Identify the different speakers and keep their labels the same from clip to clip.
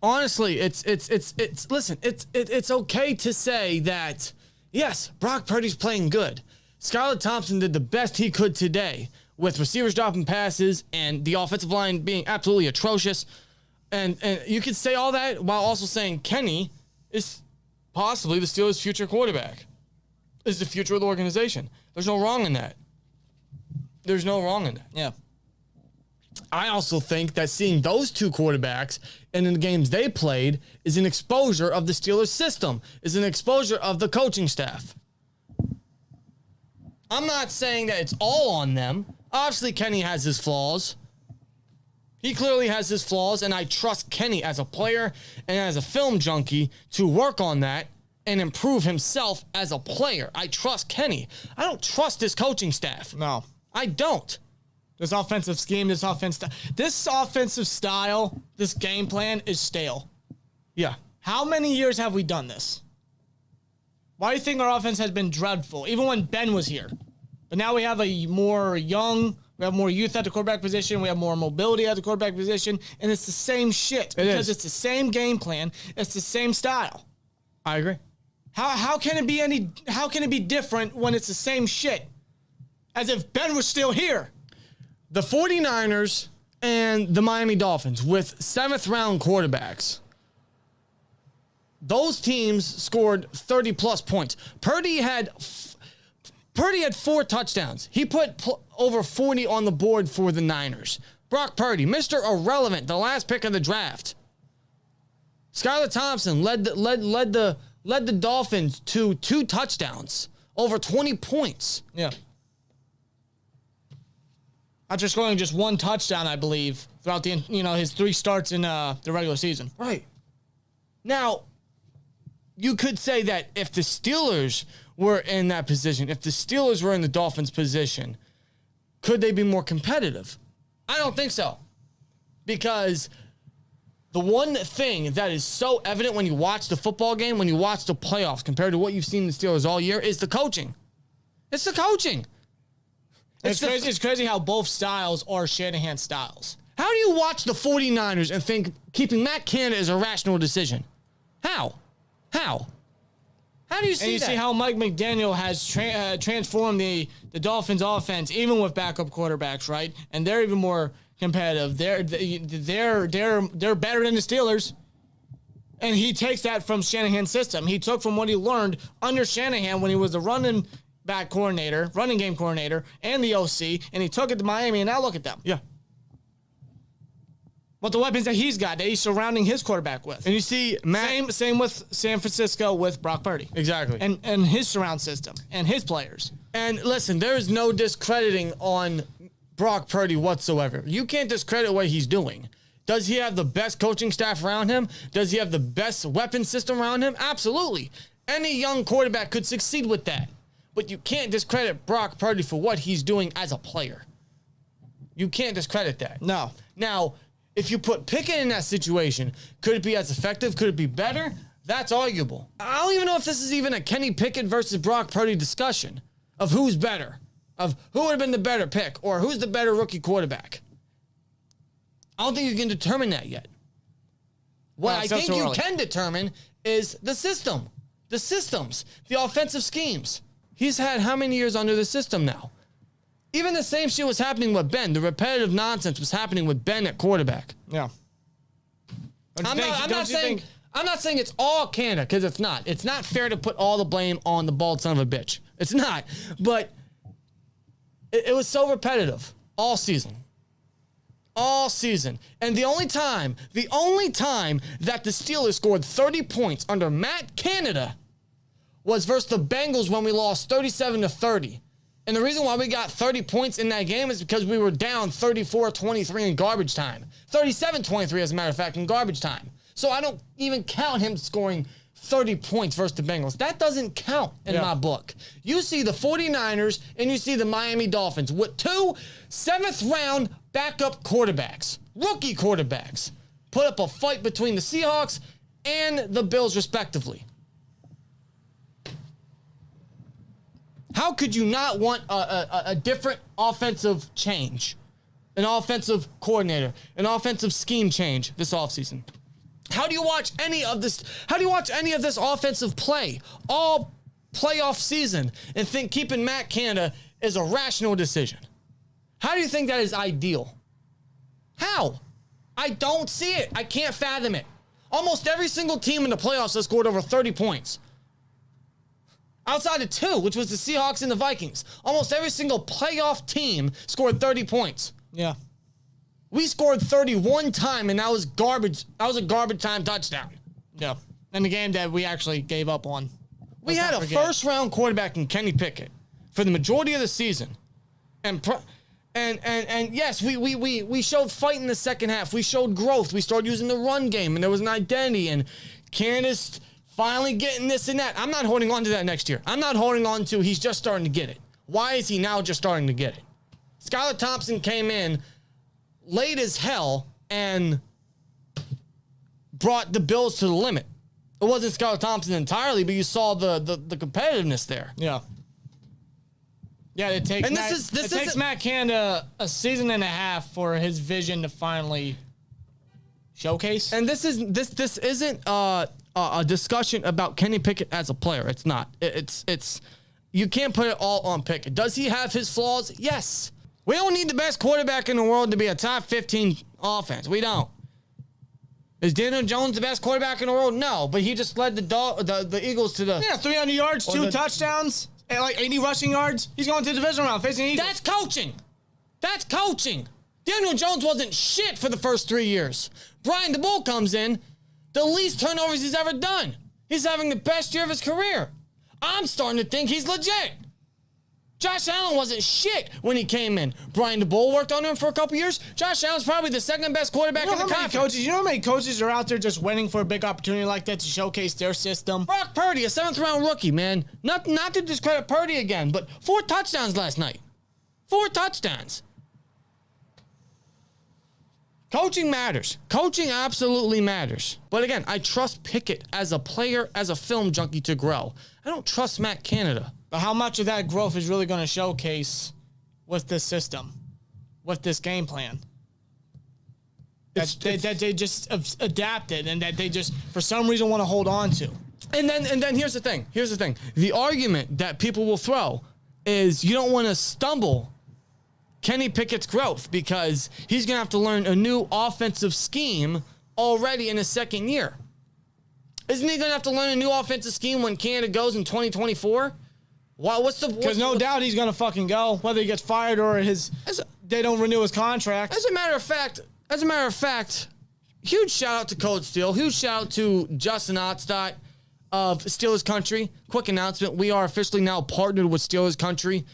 Speaker 1: honestly, it's okay to say that, yes, Brock Purdy's playing good. Skylar Thompson did the best he could today with receivers dropping passes and the offensive line being absolutely atrocious. And you could say all that while also saying Kenny is possibly the Steelers' future quarterback, is the future of the organization. There's no wrong in that. There's no wrong in that.
Speaker 2: Yeah.
Speaker 1: I also think that seeing those two quarterbacks and in the games they played is an exposure of the Steelers system, is an exposure of the coaching staff. I'm not saying that it's all on them. Obviously, Kenny has his flaws. He clearly has his flaws, and I trust Kenny as a player and as a film junkie to work on that and improve himself as a player. I trust Kenny. I don't trust his coaching staff.
Speaker 2: No.
Speaker 1: I don't.
Speaker 2: This offensive scheme, this offensive style, this game plan is stale.
Speaker 1: Yeah.
Speaker 2: How many years have we done this? Why do you think our offense has been dreadful, even when Ben was here? But now we have we have more youth at the quarterback position, we have more mobility at the quarterback position, and it's the same shit. Because it's the same game plan, it's the same style.
Speaker 1: I agree.
Speaker 2: How can it be different when it's the same shit? As if Ben was still here.
Speaker 1: The 49ers and the Miami Dolphins with 7th-round quarterbacks, those teams scored 30-plus points. Purdy had 4 touchdowns. He put over 40 on the board for the Niners. Brock Purdy, Mr. Irrelevant, the last pick of the draft. Skylar Thompson led the Dolphins to 2 touchdowns, over 20 points.
Speaker 2: Yeah. After scoring just 1 touchdown, I believe, throughout his 3 starts in the regular season.
Speaker 1: Right. Now, you could say that if the Steelers were in that position, if the Steelers were in the Dolphins' position, could they be more competitive? I don't think so. Because the one thing that is so evident when you watch the football game, when you watch the playoffs, compared to what you've seen in the Steelers all year, is the coaching. It's the coaching.
Speaker 2: It's crazy how both styles are Shanahan styles.
Speaker 1: How do you watch the 49ers and think keeping Matt Canada is a rational decision? How? How do you see that?
Speaker 2: And you see how Mike McDaniel has transformed the Dolphins' offense, even with backup quarterbacks, right? And they're even more competitive. They're better than the Steelers. And he takes that from Shanahan's system. He took from what he learned under Shanahan when he was the running game coordinator, and the OC, and he took it to Miami, and now look at them.
Speaker 1: Yeah.
Speaker 2: What the weapons that he's got, that he's surrounding his quarterback with.
Speaker 1: And you see
Speaker 2: Same with San Francisco with Brock Purdy.
Speaker 1: Exactly.
Speaker 2: And his surround system and his players.
Speaker 1: And listen, there is no discrediting on Brock Purdy whatsoever. You can't discredit what he's doing. Does he have the best coaching staff around him? Does he have the best weapon system around him? Absolutely. Any young quarterback could succeed with that. But you can't discredit Brock Purdy for what he's doing as a player. You can't discredit that.
Speaker 2: No.
Speaker 1: Now, if you put Pickett in that situation, could it be as effective? Could it be better? That's arguable. I don't even know if this is even a Kenny Pickett versus Brock Purdy discussion of who's better, of who would have been the better pick, or who's the better rookie quarterback. I don't think you can determine that yet. What I think you can determine is the system, the systems, the offensive schemes. He's had how many years under the system now? Even the same shit was happening with Ben. The repetitive nonsense was happening with Ben at quarterback.
Speaker 2: Yeah.
Speaker 1: I'm not saying it's all Canada, because it's not. It's not fair to put all the blame on the bald son of a bitch. It's not. But it was so repetitive all season. All season. And the only time that the Steelers scored 30 points under Matt Canada was versus the Bengals when we lost 37-30. And the reason why we got 30 points in that game is because we were down 34-23 in garbage time. 37-23, as a matter of fact, in garbage time. So I don't even count him scoring 30 points versus the Bengals. That doesn't count in my book. You see the 49ers and you see the Miami Dolphins with 2 7th-round backup quarterbacks, rookie quarterbacks, put up a fight between the Seahawks and the Bills, respectively. How could you not want a different offensive change, an offensive coordinator, an offensive scheme change this offseason? How do you watch any of this? How do you watch any of this offensive play all playoff season and think keeping Matt Canada is a rational decision? How do you think that is ideal? How? I don't see it. I can't fathom it. Almost every single team in the playoffs has scored over 30 points. Outside of 2, which was the Seahawks and the Vikings. Almost every single playoff team scored 30 points.
Speaker 2: Yeah.
Speaker 1: We scored 31 times, and that was garbage. That was a garbage time touchdown.
Speaker 2: Yeah. And the game that we actually gave up on.
Speaker 1: We had a first-round quarterback in Kenny Pickett for the majority of the season. And yes, we showed fight in the second half. We showed growth. We started using the run game, and there was an identity. And Candace finally getting this and that. I'm not holding on to that next year. I'm not holding on to he's just starting to get it. Why is he now just starting to get it? Skylar Thompson came in late as hell and brought the Bills to the limit. It wasn't Skylar Thompson entirely, but you saw the competitiveness there.
Speaker 2: Yeah. Yeah, it takes Matt Canada a season and a half for his vision to finally showcase.
Speaker 1: And this isn't a discussion about Kenny Pickett as a player. It's not. It's you can't put it all on Pickett. Does he have his flaws? Yes. We don't need the best quarterback in the world to be a top 15 offense. We don't. Is Daniel Jones the best quarterback in the world? No, but he just led the Eagles to the
Speaker 2: 300 yards, 2 touchdowns. And like 80 rushing yards, he's going to the division round facing Eagles.
Speaker 1: That's coaching. That's coaching. Daniel Jones wasn't shit for the first 3 years. Brian DeBull comes in, the least turnovers he's ever done. He's having the best year of his career. I'm starting to think he's legit. Josh Allen wasn't shit when he came in. Brian DeBull worked on him for a couple years. Josh Allen's probably the second best quarterback in the conference.
Speaker 2: You know how many coaches are out there just waiting for a big opportunity like that to showcase their system?
Speaker 1: Brock Purdy, a 7th-round rookie, man. Not to discredit Purdy again, but 4 touchdowns last night. 4 touchdowns. Coaching matters. Coaching absolutely matters. But again, I trust Pickett as a player, as a film junkie to grow. I don't trust Matt Canada.
Speaker 2: But how much of that growth is really going to showcase with this system, with this game plan? That they just adapted and that they just, for some reason, want to hold on to.
Speaker 1: And then here's the thing. The argument that people will throw is you don't want to stumble Kenny Pickett's growth because he's going to have to learn a new offensive scheme already in his second year. Isn't he going to have to learn a new offensive scheme when Canada goes in 2024?
Speaker 2: Because no doubt he's going to fucking go, whether he gets fired or they don't renew his contract.
Speaker 1: As a matter of fact, huge shout out to Cold Steel. Huge shout out to Justin Otstadt of Steelers Country. Quick announcement: we are officially now partnered with Steelers Country.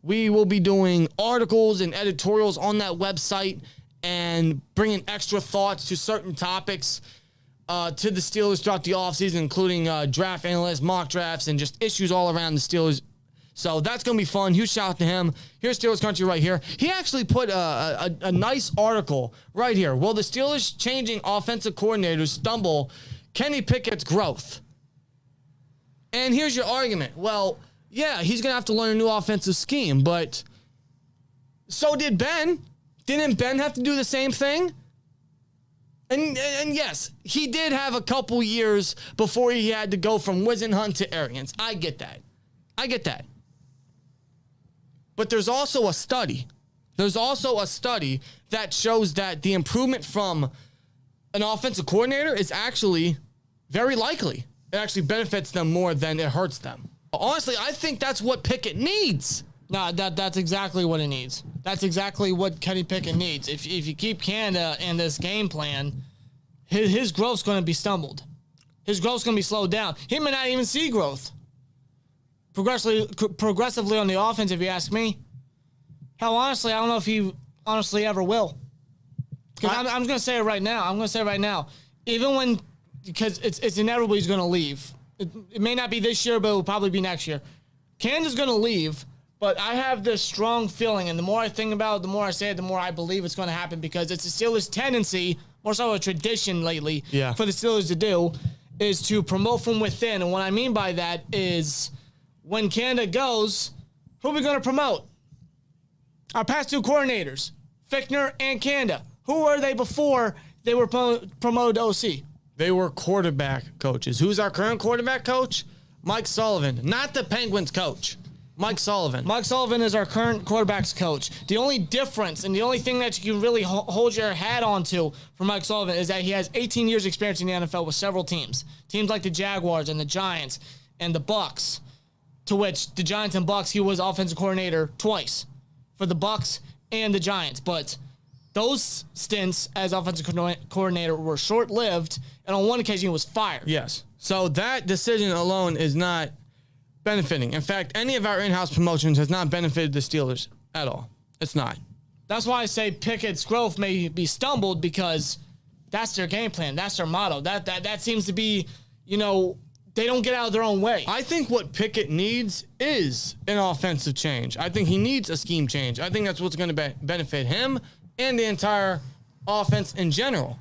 Speaker 1: We will be doing articles and editorials on that website and bringing extra thoughts to certain topics to the Steelers throughout the offseason, including draft analysts, mock drafts, and just issues all around the Steelers. So that's going to be fun. Huge shout out to him. Here's Steelers Country right here. He actually put a nice article right here. Will the Steelers changing offensive coordinators stumble Kenny Pickett's growth? And here's your argument. Well, yeah, he's going to have to learn a new offensive scheme, but so did Ben. Didn't Ben have to do the same thing? And yes, he did have a couple years before he had to go from Wisenhunt to Arians. I get that. But there's also a study. That shows that the improvement from an offensive coordinator is actually very likely. It actually benefits them more than it hurts them. Honestly, I think that's what Pickett needs.
Speaker 2: No, that's exactly what he needs. That's exactly what Kenny Pickett needs. If you keep Canada in this game plan, his growth's going to be stumbled. His growth's going to be slowed down. He may not even see growth. Progressively on the offense, if you ask me. Hell, honestly, I don't know if he honestly ever will. Because I'm going to say it right now. Even when, because it's inevitable he's going to leave. It may not be this year, but it will probably be next year. Canada's going to leave. But I have this strong feeling, and the more I think about it, the more I say it, the more I believe it's going to happen because it's the Steelers' tendency, more so a tradition lately, for the Steelers to do, is to promote from within. And what I mean by that is when Canada goes, who are we going to promote? Our past 2 coordinators, Fichtner and Canada. Who were they before they were promoted to OC?
Speaker 1: They were quarterback coaches. Who's our current quarterback coach? Mike Sullivan. Not the Penguins coach. Mike Sullivan.
Speaker 2: Mike Sullivan is our current quarterback's coach. The only difference and the only thing that you can really hold your hat onto for Mike Sullivan is that he has 18 years experience in the NFL with several teams. Teams like the Jaguars and the Giants and the Bucs, to which the Giants and Bucs, he was offensive coordinator twice for the Bucs and the Giants. But those stints as offensive coordinator were short-lived, and on one occasion he was fired.
Speaker 1: Yes. So that decision alone is not benefiting. In fact, any of our in-house promotions has not benefited the Steelers at all. It's not.
Speaker 2: That's why I say Pickett's growth may be stumbled, because that's their game plan. That's their motto. That seems to be, they don't get out of their own way.
Speaker 1: I think what Pickett needs is an offensive change. I think he needs a scheme change. I think that's what's going to benefit him and the entire offense in general.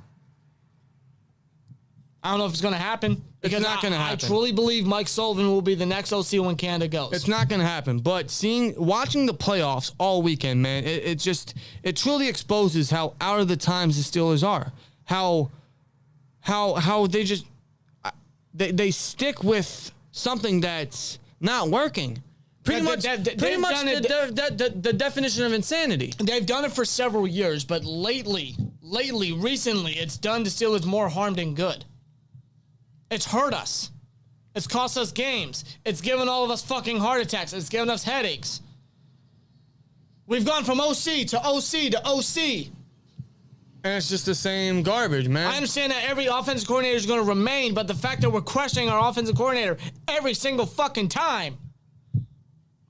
Speaker 2: I don't know if it's going to happen.
Speaker 1: It's not going to happen.
Speaker 2: I truly believe Mike Sullivan will be the next OC when Canada goes.
Speaker 1: It's not going to happen. But watching the playoffs all weekend, man, it truly exposes how out of the times the Steelers are. How they just they stick with something that's not working. Pretty much the definition of insanity.
Speaker 2: They've done it for several years, but recently, it's done the Steelers more harm than good. It's hurt us. It's cost us games. It's given all of us fucking heart attacks. It's given us headaches. We've gone from OC to OC to OC.
Speaker 1: And it's just the same garbage, man.
Speaker 2: I understand that every offensive coordinator is going to remain, but the fact that we're questioning our offensive coordinator every single fucking time,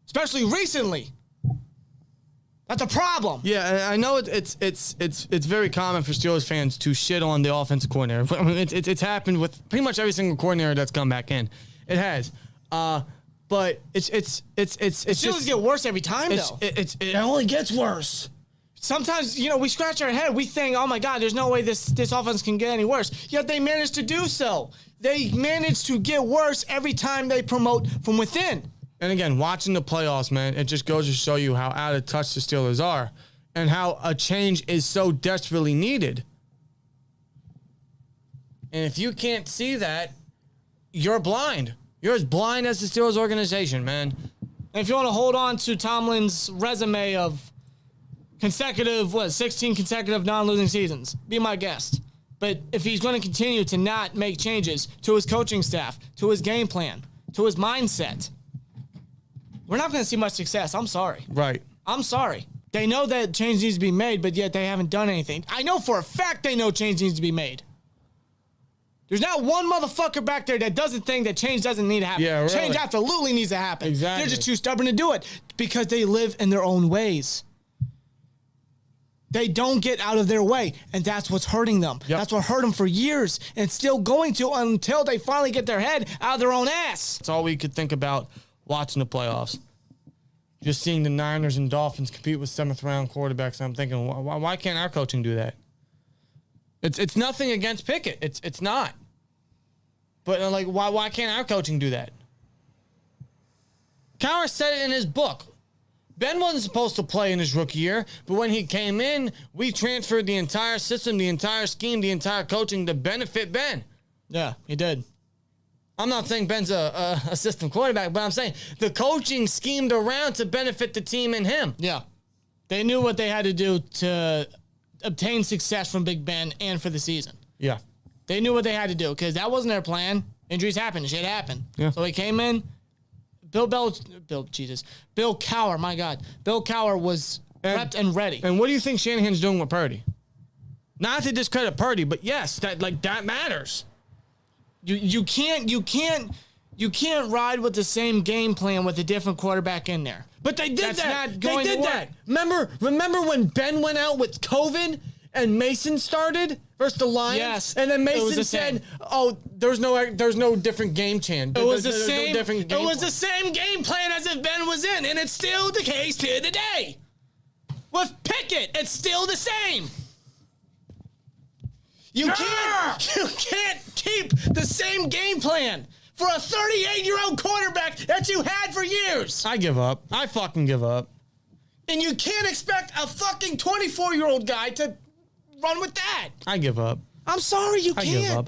Speaker 2: especially recently, that's a problem.
Speaker 1: Yeah, I know it's very common for Steelers fans to shit on the offensive coordinator. I mean, it's happened with pretty much every single coordinator that's come back in. It has. But it's
Speaker 2: Steelers
Speaker 1: just
Speaker 2: get worse every time, though.
Speaker 1: It only gets worse.
Speaker 2: Sometimes, we scratch our head. We think, oh, my God, there's no way this offense can get any worse. Yet they manage to do so. They manage to get worse every time they promote from within.
Speaker 1: And again, watching the playoffs, man, it just goes to show you how out of touch the Steelers are and how a change is so desperately needed. And if you can't see that, you're blind. You're as blind as the Steelers organization, man.
Speaker 2: And if you want to hold on to Tomlin's resume of 16 consecutive non-losing seasons, be my guest. But if he's going to continue to not make changes to his coaching staff, to his game plan, to his mindset, we're not going to see much success. I'm sorry.
Speaker 1: Right.
Speaker 2: I'm sorry. They know that change needs to be made, but yet they haven't done anything. I know for a fact they know change needs to be made. There's not one motherfucker back there that doesn't think that change doesn't need to happen.
Speaker 1: Yeah, really.
Speaker 2: Change absolutely needs to happen.
Speaker 1: Exactly.
Speaker 2: They're just too stubborn to do it because they live in their own ways. They don't get out of their way, and that's what's hurting them.
Speaker 1: Yep.
Speaker 2: That's what hurt them for years, and it's still going to until they finally get their head out of their own ass.
Speaker 1: That's all we could think about watching the playoffs. Just seeing the Niners and Dolphins compete with 7th-round quarterbacks, I'm thinking, why can't our coaching do that? It's nothing against Pickett. It's not. But why can't our coaching do that? Cowher said it in his book. Ben wasn't supposed to play in his rookie year, but when he came in, we transferred the entire system, the entire scheme, the entire coaching to benefit Ben.
Speaker 2: Yeah, he did.
Speaker 1: I'm not saying Ben's a system quarterback, but I'm saying the coaching schemed around to benefit the team and him.
Speaker 2: Yeah. They knew what they had to do to obtain success from Big Ben and for the season.
Speaker 1: Yeah.
Speaker 2: They knew what they had to do because that wasn't their plan. Injuries happen. Shit happened.
Speaker 1: Yeah.
Speaker 2: So he came in. Bill Cowher, my God. Bill Cowher was prepped and ready.
Speaker 1: And what do you think Shanahan's doing with Purdy? Not to discredit Purdy, but yes, that matters.
Speaker 2: You can't ride with the same game plan with a different quarterback in there.
Speaker 1: But they did
Speaker 2: That's
Speaker 1: that.
Speaker 2: not going
Speaker 1: they did
Speaker 2: to work.
Speaker 1: that. Remember when Ben went out with COVID and Mason started versus the Lions?
Speaker 2: Yes.
Speaker 1: And then
Speaker 2: It was
Speaker 1: Mason
Speaker 2: the
Speaker 1: said,
Speaker 2: same.
Speaker 1: "Oh, there's no different game plan."
Speaker 2: It was the
Speaker 1: There's
Speaker 2: same.
Speaker 1: No different game
Speaker 2: It was
Speaker 1: plan.
Speaker 2: the same game plan as if Ben was in, and it's still the case to today. With Pickett, it's still the same. You can't keep the same game plan for a 38-year-old quarterback that you had for years.
Speaker 1: I give up. I fucking give up.
Speaker 2: And you can't expect a fucking 24-year-old guy to run with that.
Speaker 1: I give up.
Speaker 2: I'm sorry, you can't.
Speaker 1: I give up.